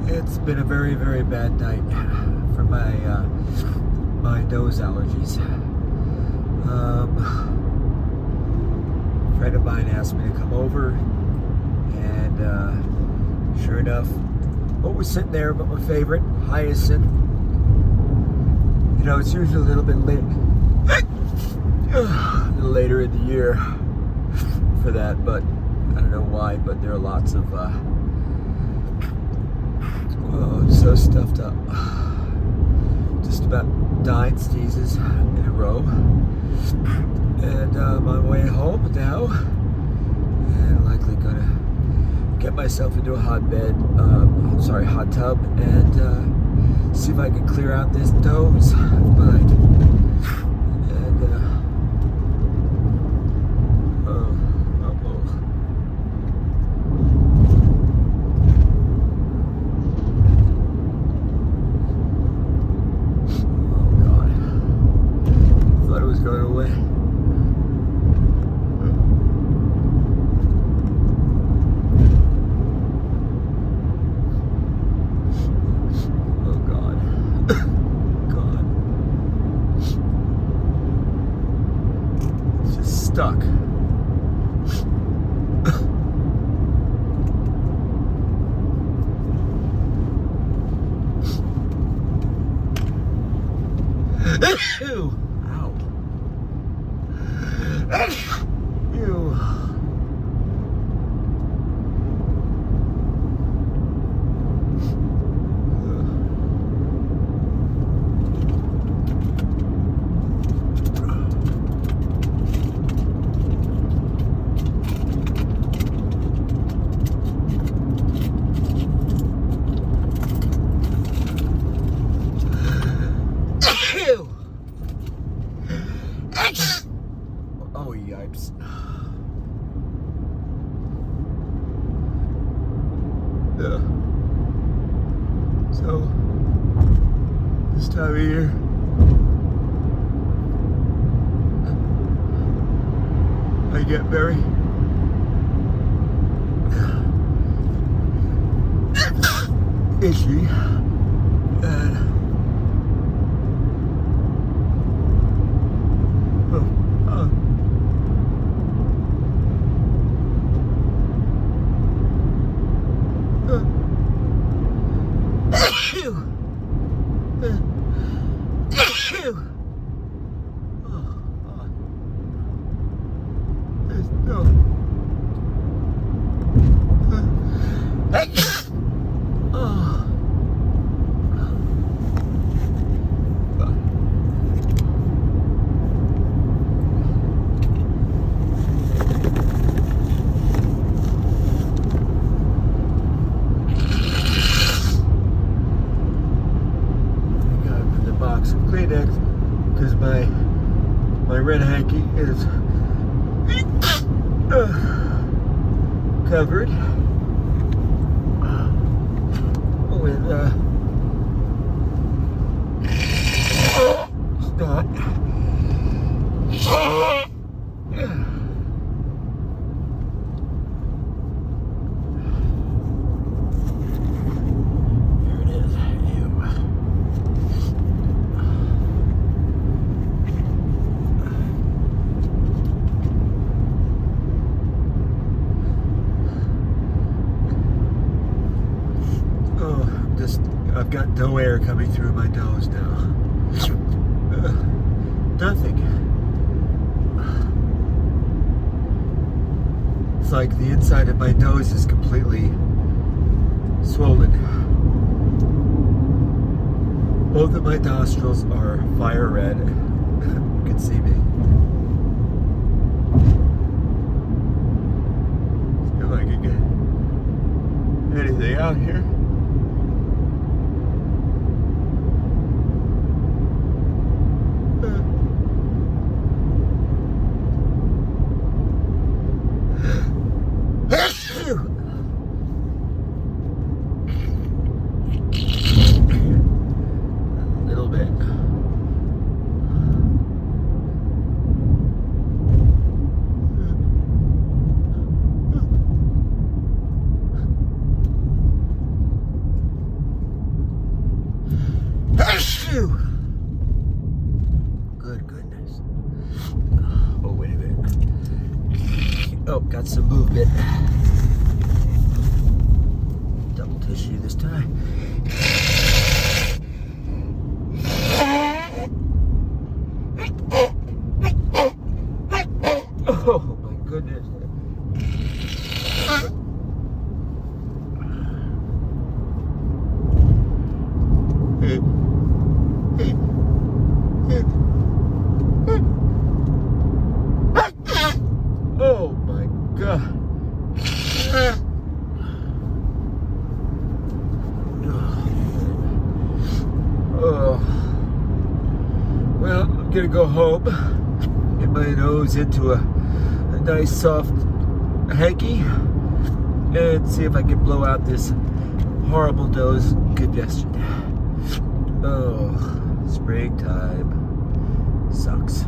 It's been a very, very bad night for my nose allergies. A friend of mine asked me to come over, and sure enough, what was sitting there but my favorite, hyacinth. You know, it's usually a little bit late, a little later in the year for that, but I don't know why, but there are lots of so stuffed up. Just about 9 sneezes in a row. And I'm on my way home now. And likely gonna get myself into a hot tub, and see if I can clear out this nose. Going away. Oh God. God. It's just stuck. Ew. Ew. Oh, yipes. Yeah. So, this time of year, I get very itchy, and Kleenex, because my red hanky is covered with snot. I've got no air coming through my nose now. Nothing. It's like the inside of my nose is completely swollen. Both of my nostrils are fire red. You can see me. See if I can get anything out here. got some movement. Double tissue this time. Oh my goodness. Oh my God. Oh. Well, I'm gonna go home, get my nose into a nice soft hanky, and see if I can blow out this horrible nose congestion. Oh, springtime sucks.